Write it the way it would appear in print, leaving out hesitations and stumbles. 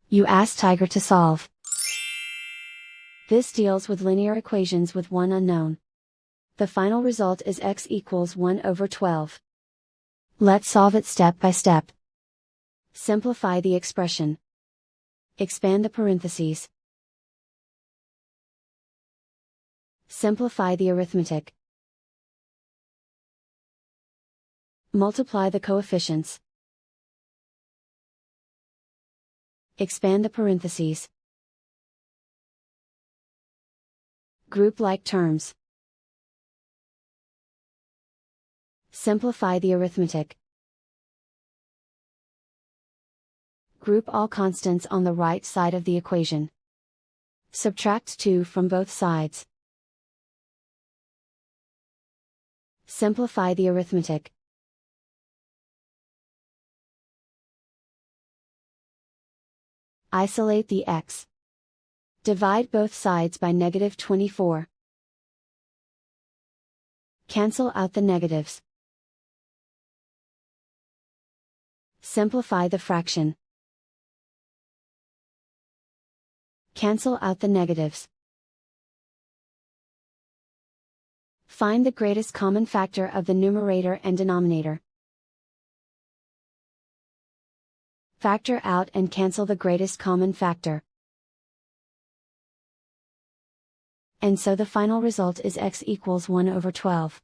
You ask Tiger to solve. This deals with linear equations with one unknown. The final result is x equals 1 over 12. Let's solve it step by step. Simplify the expression. Expand the parentheses. Simplify the arithmetic. Multiply the coefficients. Expand the parentheses. Group like terms. Simplify the arithmetic. Group all constants on the right side of the equation. Subtract 2 from both sides. Simplify the arithmetic. Isolate the x. Divide both sides by -24. Cancel out the negatives. Simplify the fraction. Cancel out the negatives. Find the greatest common factor of the numerator and denominator. Factor out and cancel the greatest common factor. And so the final result is x equals 1 over 12.